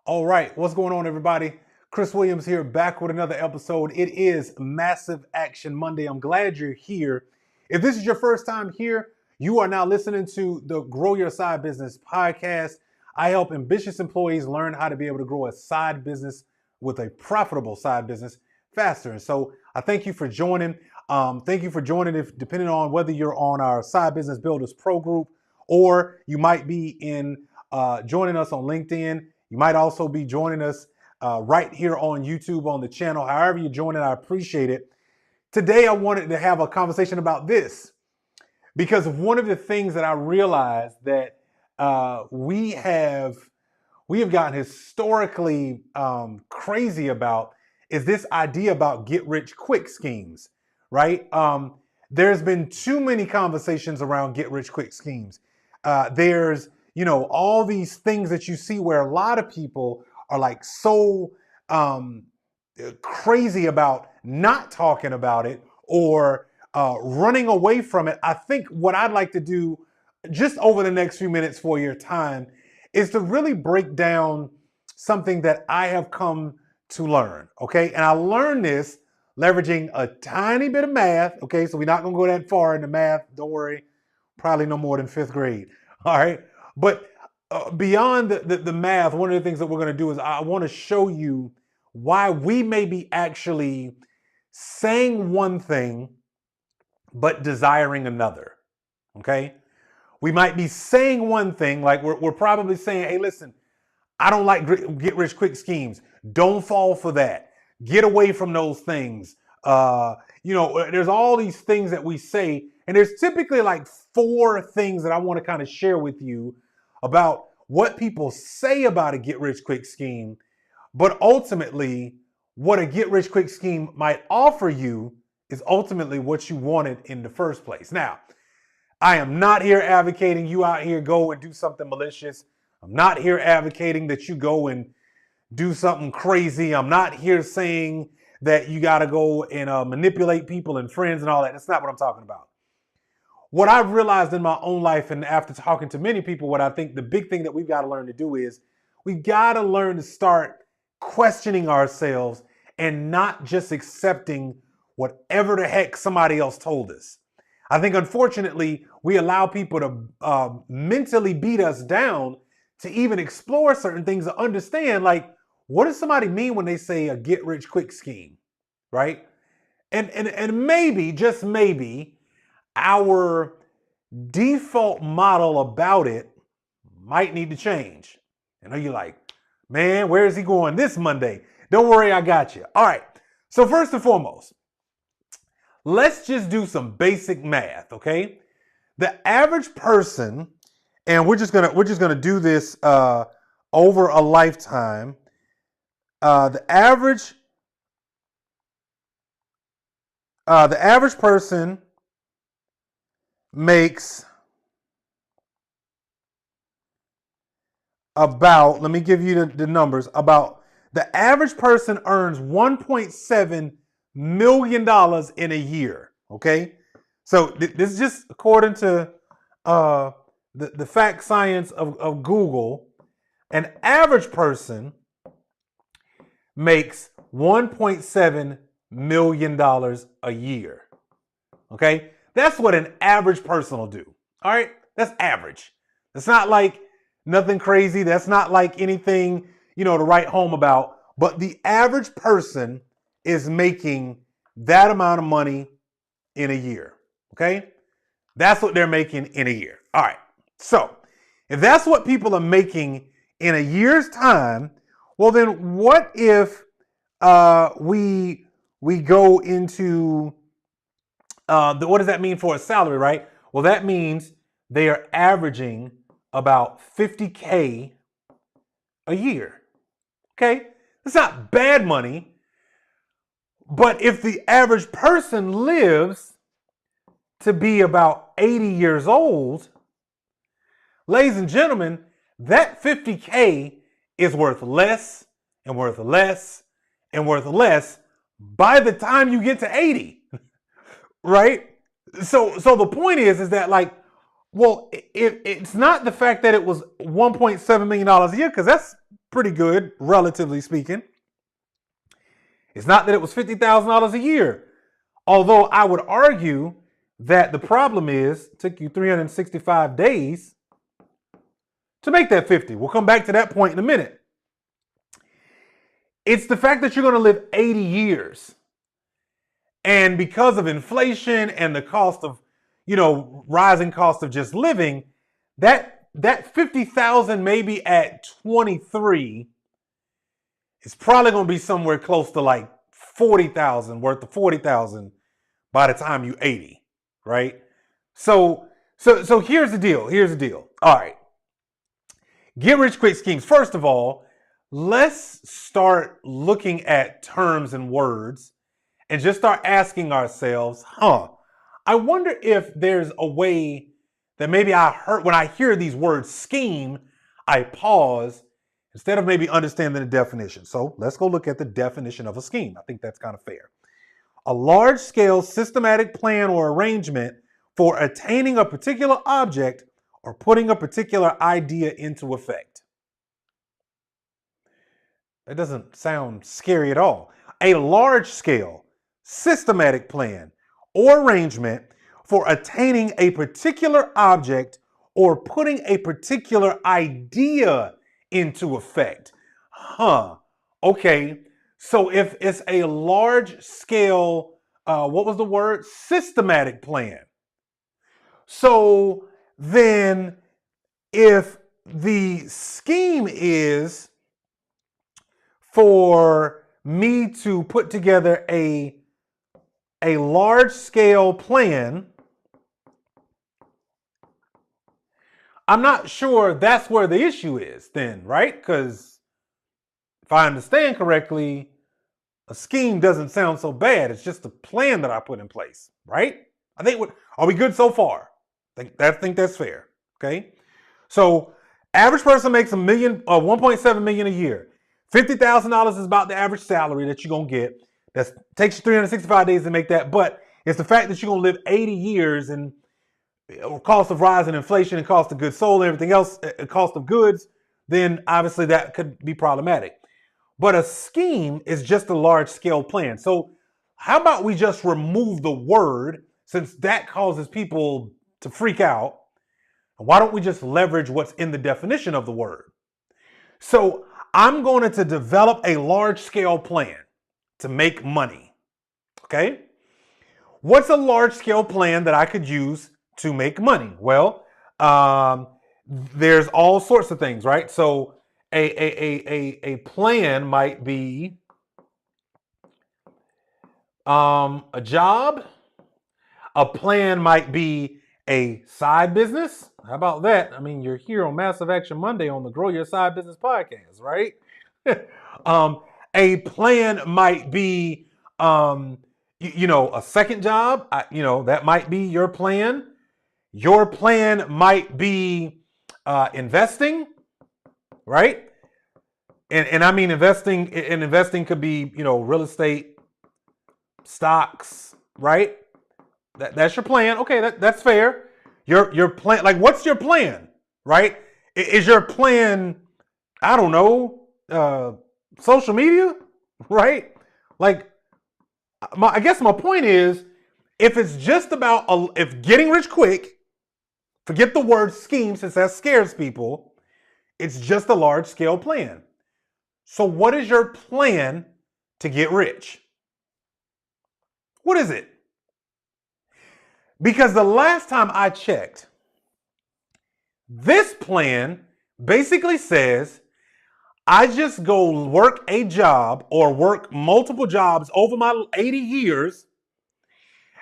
All right, what's going on, everybody? Chris Williams here, back with another episode. It is Massive Action Monday. I'm glad you're here. If this is your first time here, you are now listening to the Grow Your Side Business podcast. I help ambitious employees learn how to be able to grow a side business with a profitable side business faster. And so I thank you for joining. If depending on whether you're on our Side Business Builders Pro group or you might be joining us on LinkedIn. You might also be joining us right here on YouTube on the channel. However you're joining, I appreciate it. Today, I wanted to have a conversation about this because one of the things that I realized that we have gotten historically crazy about is this idea about get-rich-quick schemes, right? There's been too many conversations around get-rich-quick schemes. There's all these things that you see where a lot of people are like so crazy about not talking about it or running away from it. I think what I'd like to do just over the next few minutes for your time is to really break down something that I have come to learn, okay? And I learned this leveraging a tiny bit of math, okay? So we're not gonna go that far into math, don't worry, probably no more than 5th grade, all right? But beyond the math, one of the things that we're going to do is I want to show you why we may be actually saying one thing, but desiring another, okay? We might be saying one thing, like we're probably saying, hey, listen, I don't like get-rich-quick schemes. Don't fall for that. Get away from those things. There's all these things that we say, and there's typically like 4 things that I want to kind of share with you about what people say about a get-rich-quick scheme, but ultimately what a get-rich-quick scheme might offer you is ultimately what you wanted in the first place. Now, I am not here advocating you out here go and do something malicious. I'm not here advocating that you go and do something crazy. I'm not here saying that you got to go and manipulate people and friends and all that. That's not what I'm talking about. What I've realized in my own life and after talking to many people, what I think the big thing that we've got to learn to do is we've got to learn to start questioning ourselves and not just accepting whatever the heck somebody else told us. I think, unfortunately, we allow people to mentally beat us down to even explore certain things, to understand, like, what does somebody mean when they say a get-rich-quick scheme, right? And maybe, just maybe, our default model about it might need to change. I know you're like, man, where is he going this Monday? Don't worry, I got you. All right. So first and foremost, let's just do some basic math, okay? The average person, and we're just gonna do this over a lifetime. The average person makes about, let me give you the numbers, about the average person earns $1.7 million in a year, okay? So this is just according to the fact science of Google. An average person makes $1.7 million a year, okay? That's what an average person will do. All right. That's average. That's not like nothing crazy. That's not like anything, to write home about. But the average person is making that amount of money in a year. Okay. That's what they're making in a year. All right. So if that's what people are making in a year's time, well, then what if we go into what does that mean for a salary, right? Well, that means they are averaging about $50K a year. Okay? That's not bad money. But if the average person lives to be about 80 years old, ladies and gentlemen, that $50K is worth less and worth less and worth less by the time you get to 80. Right? So the point is that, like, well, it's not the fact that it was $1.7 million a year, because that's pretty good, relatively speaking. It's not that it was $50,000 a year. Although I would argue that the problem is it took you 365 days to make that 50. We'll come back to that point in a minute. It's the fact that you're going to live 80 years. And because of inflation and the cost of, rising cost of just living, that 50,000 maybe at 23 is probably going to be somewhere close to like 40,000, worth of 40,000 by the time you're 80, right? So here's the deal. All right. Get rich quick schemes. First of all, let's start looking at terms and words and just start asking ourselves, I wonder if there's a way that maybe when I hear these words scheme, I pause instead of maybe understanding the definition. So let's go look at the definition of a scheme. I think that's kind of fair. A large-scale systematic plan or arrangement for attaining a particular object or putting a particular idea into effect. That doesn't sound scary at all. A large-scale systematic plan or arrangement for attaining a particular object or putting a particular idea into effect. Okay. So if it's a large scale, what was the word? Systematic plan. So then if the scheme is for me to put together a large scale plan, I'm not sure that's where the issue is then, right? Because if I understand correctly, a scheme doesn't sound so bad. It's just a plan that I put in place, right? Are we good so far? I think that's fair. Okay. So average person makes $1.7 million a year. $50,000 is about the average salary that you're going to get. That takes you 365 days to make that. But it's the fact that you're going to live 80 years and cost of rising inflation and cost of goods sold and everything else, cost of goods, then obviously that could be problematic. But a scheme is just a large scale plan. So how about we just remove the word, since that causes people to freak out? Why don't we just leverage what's in the definition of the word? So I'm going to develop a large scale plan to make money. Okay. What's a large scale plan that I could use to make money? Well, there's all sorts of things, right? So a plan might be a job. A plan might be a side business. How about that? I mean, you're here on Massive Action Monday on the Grow Your Side Business podcast, right? A plan might be, a second job. That might be your plan. Your plan might be investing, right? And I mean investing. And investing could be, real estate, stocks, right? That's your plan. Okay, that's fair. Your plan, like, what's your plan, right? Is your plan, I don't know, social media, right? Like, I guess my point is, if it's just about if getting rich quick, forget the word scheme since that scares people. It's just a large scale plan. So what is your plan to get rich? What is it? Because the last time I checked, this plan basically says I just go work a job or work multiple jobs over my 80 years,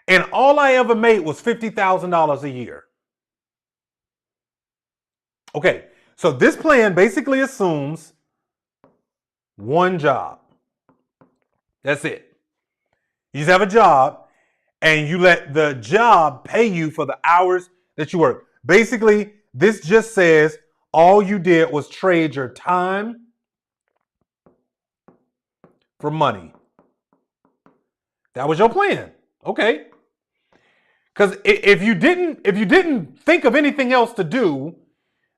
and all I ever made was $50,000 a year. Okay, so this plan basically assumes one job. That's it. You just have a job, and you let the job pay you for the hours that you work. Basically, this just says all you did was trade your time for money. That was your plan. Okay. Because if you didn't think of anything else to do,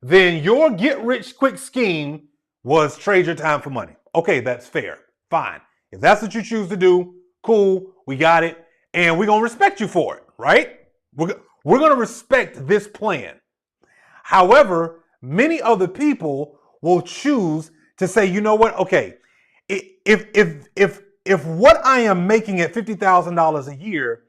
then your get rich quick scheme was trade your time for money. Okay, that's fair. Fine. If that's what you choose to do, cool, we got it. And we're going to respect you for it, right? We're going to respect this plan. However, many other people will choose to say, you know what? Okay, if what I am making at $50,000 a year,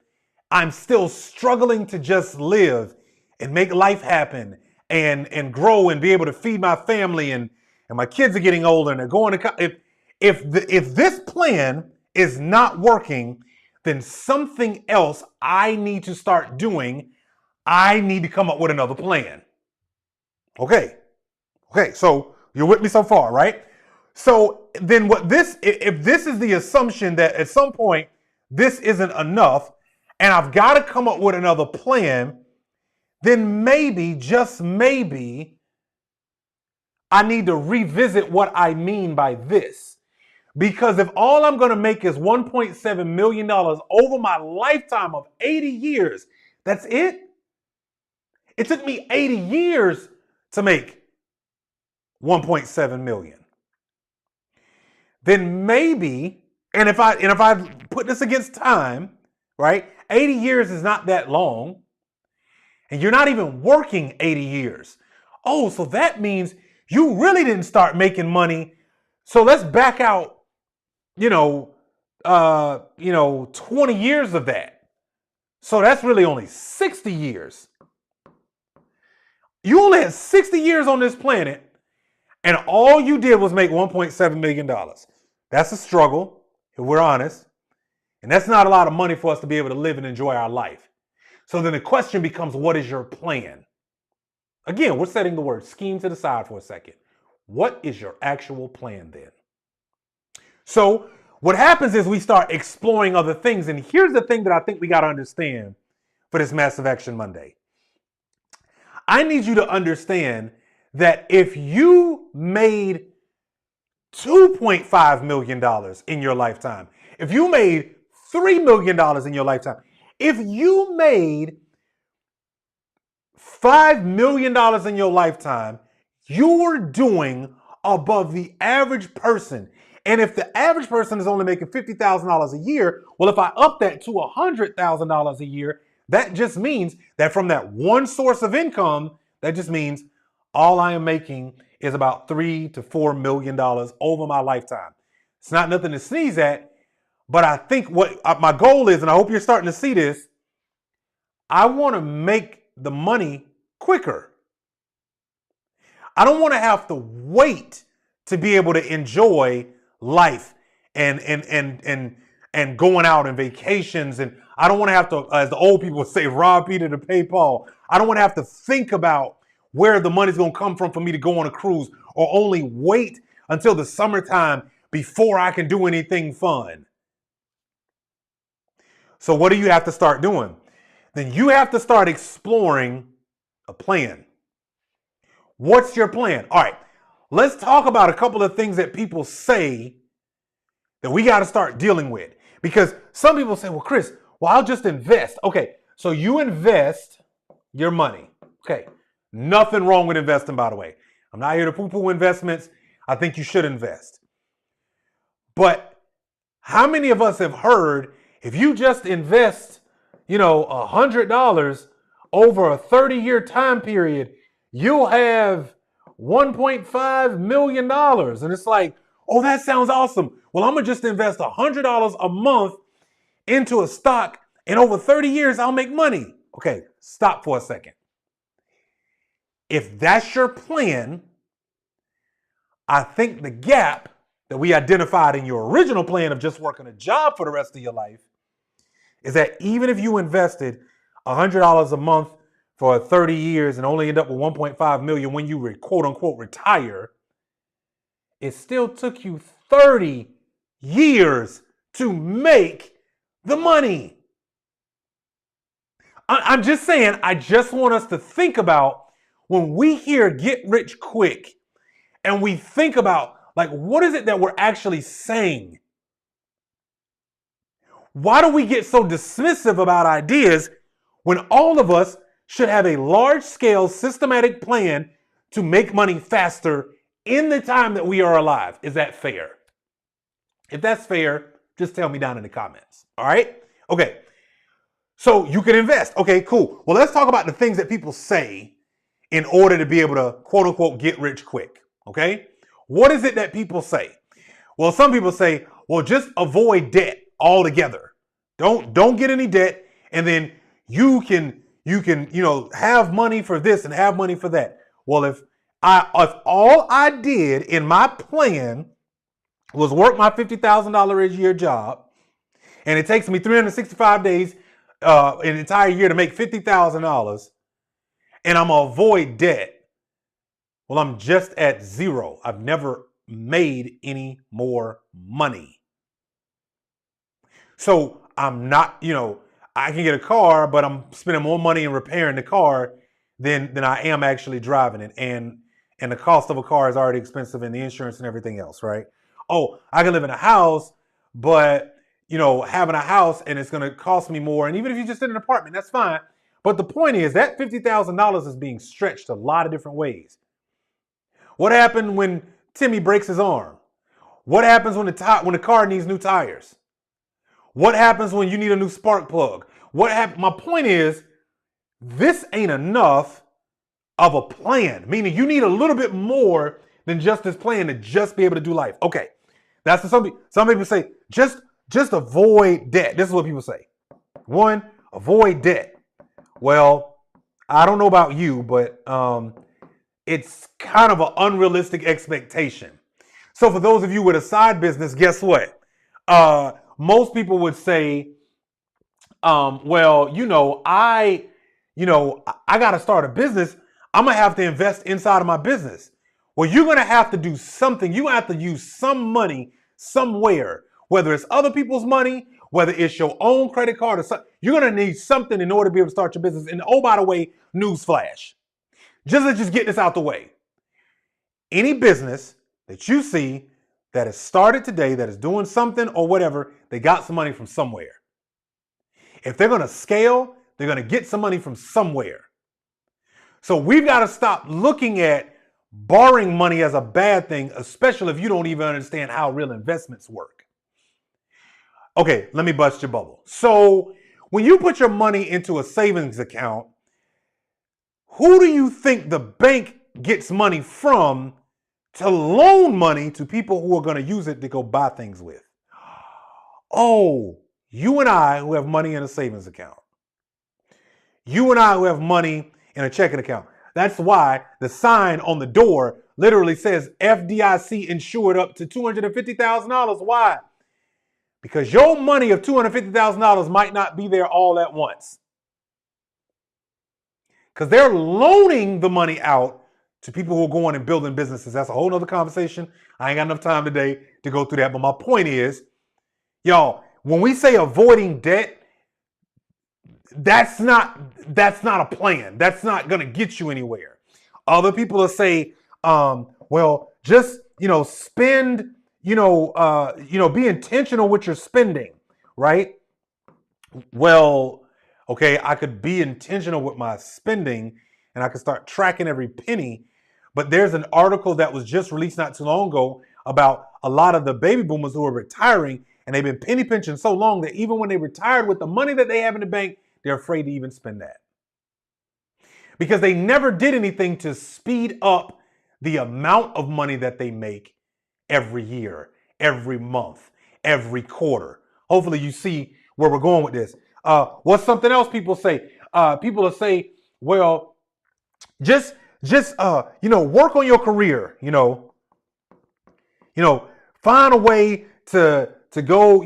I'm still struggling to just live and make life happen and grow and be able to feed my family and my kids are getting older and they're going to if this plan is not working, then something else I need to start doing. I need to come up with another plan. Okay, so you're with me so far, right? So then if this is the assumption that at some point this isn't enough and I've got to come up with another plan, then maybe, just maybe, I need to revisit what I mean by this. Because if all I'm going to make is $1.7 million over my lifetime of 80 years, that's it? It took me 80 years to make 1.7 million. Then maybe, and if I put this against time, right? 80 years is not that long. And you're not even working 80 years. Oh, so that means you really didn't start making money. So let's back out, 20 years of that. So that's really only 60 years. You only had 60 years on this planet, and all you did was make $1.7 million. That's a struggle, if we're honest. And that's not a lot of money for us to be able to live and enjoy our life. So then the question becomes, what is your plan? Again, we're setting the word scheme to the side for a second. What is your actual plan then? So what happens is we start exploring other things. And here's the thing that I think we got to understand for this Massive Action Monday. I need you to understand that if you made $2.5 million in your lifetime, if you made $3 million in your lifetime, if you made $5 million in your lifetime, you were doing above the average person. And if the average person is only making $50,000 a year, well, if I up that to $100,000 a year, that just means that from that one source of income, that just means all I am making is about $3 to $4 million over my lifetime. It's not nothing to sneeze at, but I think what my goal is, and I hope you're starting to see this, I want to make the money quicker. I don't want to have to wait to be able to enjoy life and going out and vacations. And I don't want to have to, as the old people say, rob Peter to pay Paul. I don't want to have to think about where the money's going to come from for me to go on a cruise, or only wait until the summertime before I can do anything fun. So what do you have to start doing? Then you have to start exploring a plan. What's your plan? All right, let's talk about a couple of things that people say that we got to start dealing with. Because some people say, well, Chris, I'll just invest. Okay, so you invest your money. Okay, nothing wrong with investing, by the way. I'm not here to poo-poo investments. I think you should invest. But how many of us have heard, if you just invest, $100 over a 30-year time period, you'll have $1.5 million. And it's like, oh, that sounds awesome. Well, I'm going to just invest $100 a month into a stock, and over 30 years, I'll make money. Okay, stop for a second. If that's your plan, I think the gap that we identified in your original plan of just working a job for the rest of your life is that even if you invested $100 a month for 30 years and only end up with 1.5 million when you quote unquote retire, it still took you 30 years to make the money. I'm just saying, I just want us to think about when we hear get rich quick and we think about, like, what is it that we're actually saying? Why do we get so dismissive about ideas when all of us should have a large-scale systematic plan to make money faster in the time that we are alive. Is that fair? If that's fair, just tell me down in the comments. All right? Okay. So you can invest. Okay, cool. Well, let's talk about the things that people say in order to be able to, quote unquote, get rich quick. Okay? What is it that people say? Well, some people say, well, just avoid debt altogether. Don't get any debt, and then you can have money for this and have money for that. Well, if all I did in my plan was work my $50,000 a year job, and it takes me 365 days an entire year to make $50,000, and I'm gonna avoid debt, well, I'm just at zero. I've never made any more money. So I'm not, I can get a car, but I'm spending more money in repairing the car than I am actually driving it. And the cost of a car is already expensive, and the insurance and everything else, right? Oh, I can live in a house, but having a house and it's gonna cost me more. And even if you just in an apartment, that's fine. But the point is that $50,000 is being stretched a lot of different ways. What happened when Timmy breaks his arm? What happens when the car needs new tires? What happens when you need a new spark plug? My point is, this ain't enough of a plan, meaning you need a little bit more than just this plan to just be able to do life. Okay, that's what some people say. Just avoid debt. This is what people say. One, avoid debt. Well, I don't know about you, but it's kind of an unrealistic expectation. So for those of you with a side business, guess what? Most people would say, well, I got to start a business. I'm going to have to invest inside of my business. Well, you're going to have to do something. You have to use some money somewhere, whether it's other people's money, whether it's your own credit card or something. You're going to need something in order to be able to start your business. And oh, by the way, newsflash. Let's get this out the way. Any business that you see that has started today, that is doing something or whatever, they got some money from somewhere. If they're going to scale, they're going to get some money from somewhere. So we've got to stop looking at borrowing money as a bad thing, especially if you don't even understand how real investments work. Okay, let me bust your bubble. So when you put your money into a savings account, who do you think the bank gets money from to loan money to people who are going to use it to go buy things with? Oh, you and I who have money in a savings account. You and I who have money in a checking account. That's why the sign on the door literally says FDIC insured up to $250,000. Why? Because your money of $250,000 might not be there all at once. Because they're loaning the money out to people who are going and building businesses. That's a whole nother conversation. I ain't got enough time today to go through that. But my point is, y'all, when we say avoiding debt, that's not a plan. That's not going to get you anywhere. Other people will say, well, just, spend, be intentional with your spending, right? Well, okay, I could be intentional with my spending and I could start tracking every penny. But there's an article that was just released not too long ago about a lot of the baby boomers who are retiring, and they've been penny pinching so long that even when they retired with the money that they have in the bank, they're afraid to even spend that. Because they never did anything to speed up the amount of money that they make every year, every month, every quarter. Hopefully you see where we're going with this. What's something else people say? People will say, well, just work on your career, find a way to go,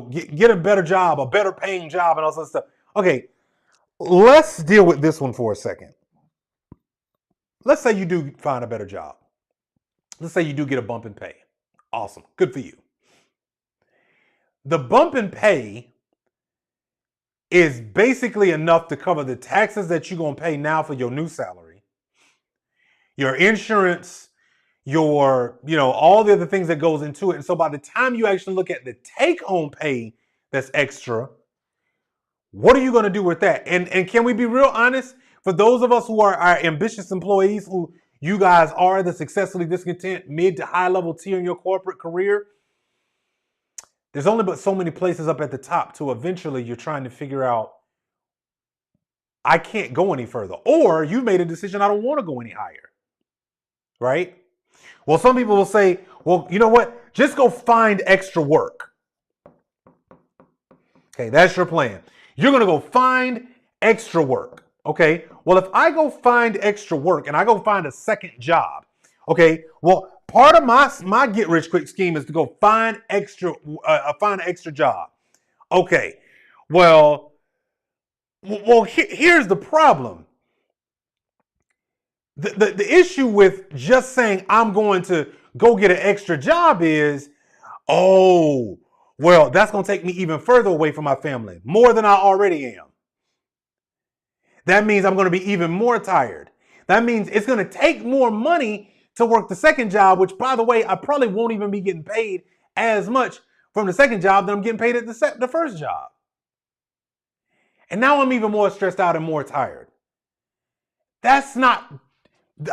get a better job, a better paying job and all that stuff. Okay, let's deal with this one for a second. Let's say you do find a better job. Let's say you do get a bump in pay. Awesome. Good for you. The bump in pay is basically enough to cover the taxes that you're going to pay now for your new salary, your insurance, your, all the other things that goes into it. And so by the time you actually look at the take-home pay that's extra, what are you going to do with that? And can we be real honest? For those of us who are our ambitious employees who, you guys are the successfully discontent mid to high level tier in your corporate career, there's only but so many places up at the top to eventually you're trying to figure out, I can't go any further. Or you made a decision, I don't want to go any higher, right? Well, some people will say, well, you know what? Just go find extra work. Okay, that's your plan. You're going to go find extra work. Okay, well, if I go find extra work and I go find a second job, okay, well, part of my get rich quick scheme is to go find an extra job. Okay, well, here's the problem. The issue with just saying I'm going to go get an extra job is, oh, well, that's going to take me even further away from my family, more than I already am. That means I'm going to be even more tired. That means it's going to take more money to work the second job, which, by the way, I probably won't even be getting paid as much from the second job that I'm getting paid at the first job. And now I'm even more stressed out and more tired. That's not,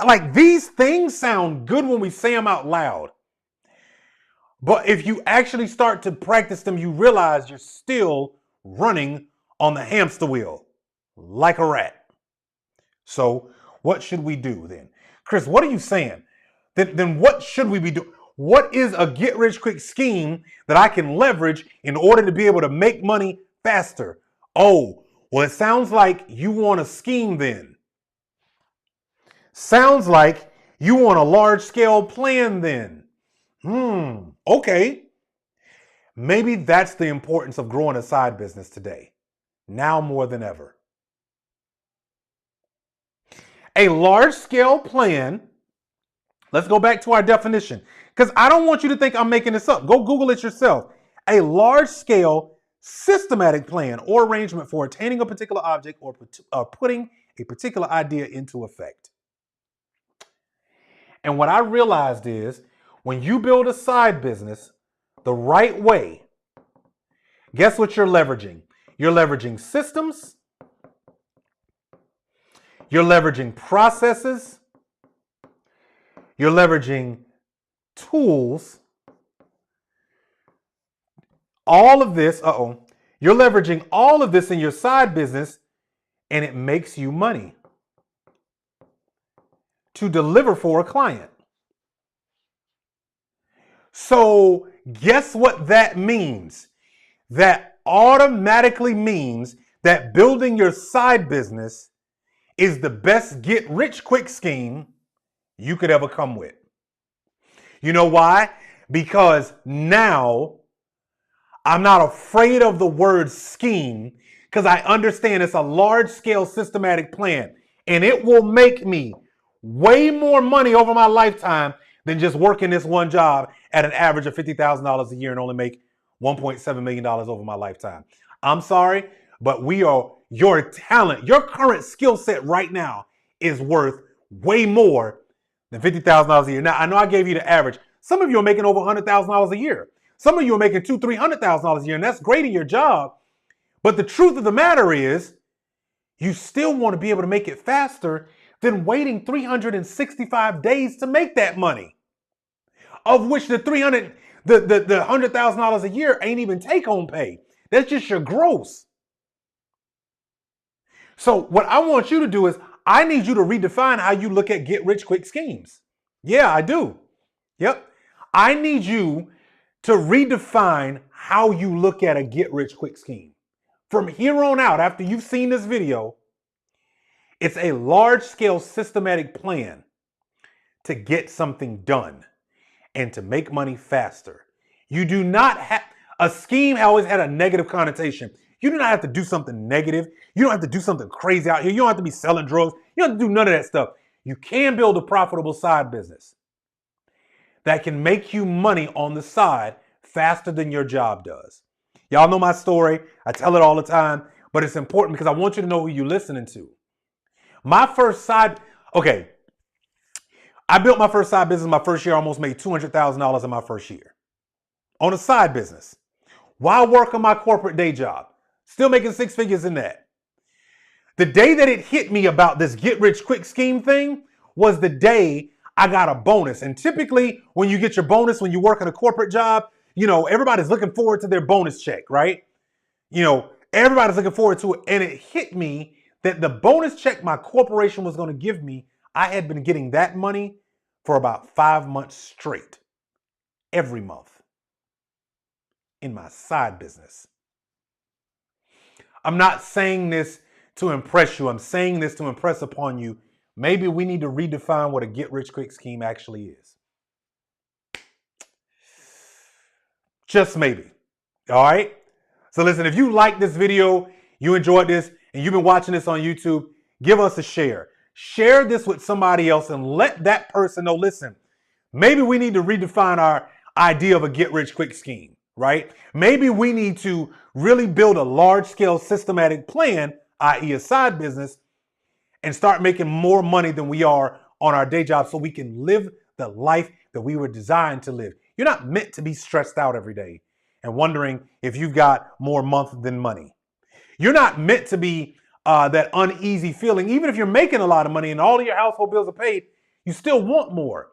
like, these things sound good when we say them out loud. But if you actually start to practice them, you realize you're still running on the hamster wheel like a rat. So what should we do then? Chris, what are you saying? Then what should we be doing? What is a get rich quick scheme that I can leverage in order to be able to make money faster? Oh, well, it sounds like you want a scheme then. Sounds like you want a large scale plan then. Okay. Maybe that's the importance of growing a side business today, now more than ever. A large scale plan, let's go back to our definition, because I don't want you to think I'm making this up. Go Google it yourself. A large scale systematic plan or arrangement for attaining a particular object or putting a particular idea into effect. And what I realized is when you build a side business the right way, guess what you're leveraging? You're leveraging systems. You're leveraging processes. You're leveraging tools. All of this, you're leveraging all of this in your side business, and it makes you money to deliver for a client. So guess what that means? That automatically means that building your side business is the best get rich quick scheme you could ever come with. You know why? Because now I'm not afraid of the word scheme, because I understand it's a large scale systematic plan, and it will make me way more money over my lifetime than just working this one job at an average of $50,000 a year and only make $1.7 million over my lifetime. I'm sorry, but your talent, your current skill set right now is worth way more than $50,000 a year. Now, I know I gave you the average. Some of you are making over $100,000 a year. Some of you are making $200,000-$300,000 a year, and that's great in your job. But the truth of the matter is, you still want to be able to make it faster than waiting 365 days to make that money, of which the $100,000 a year ain't even take-home pay. That's just your gross. So what I want you to do is, I need you to redefine how you look at get-rich-quick schemes. Yeah, I do. Yep. I need you to redefine how you look at a get-rich-quick scheme. From here on out, after you've seen this video, it's a large-scale systematic plan to get something done and to make money faster. You do not have, a scheme always had a negative connotation. You do not have to do something negative. You don't have to do something crazy out here. You don't have to be selling drugs. You don't have to do none of that stuff. You can build a profitable side business that can make you money on the side faster than your job does. Y'all know my story. I tell it all the time, but it's important because I want you to know who you're listening to. I built my first side business my first year. I almost made $200,000 in my first year on a side business while working my corporate day job. Still making six figures in that. The day that it hit me about this get rich quick scheme thing was the day I got a bonus. And typically when you get your bonus, when you work in a corporate job, everybody's looking forward to their bonus check, right? Everybody's looking forward to it. And it hit me that the bonus check my corporation was going to give me, I had been getting that money for about 5 months straight, every month, in my side business. I'm not saying this to impress you. I'm saying this to impress upon you. Maybe we need to redefine what a get-rich-quick scheme actually is. Just maybe. All right? So listen, if you like this video, you enjoyed this, and you've been watching this on YouTube, give us a share. Share this with somebody else and let that person know, listen, maybe we need to redefine our idea of a get-rich-quick scheme, right? Maybe we need to really build a large-scale systematic plan, i.e. a side business, and start making more money than we are on our day job so we can live the life that we were designed to live. You're not meant to be stressed out every day and wondering if you've got more month than money. You're not meant to be that uneasy feeling. Even if you're making a lot of money and all of your household bills are paid, you still want more.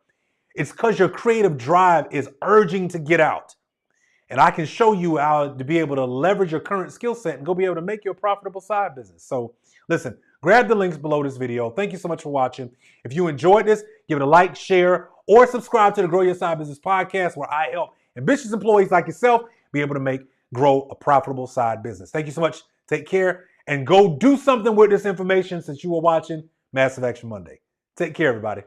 It's because your creative drive is urging to get out. And I can show you how to be able to leverage your current skill set and go be able to make your profitable side business. So listen, grab the links below this video. Thank you so much for watching. If you enjoyed this, give it a like, share, or subscribe to the Grow Your Side Business podcast, where I help ambitious employees like yourself be able to grow a profitable side business. Thank you so much. Take care and go do something with this information since you were watching Massive Action Monday. Take care, everybody.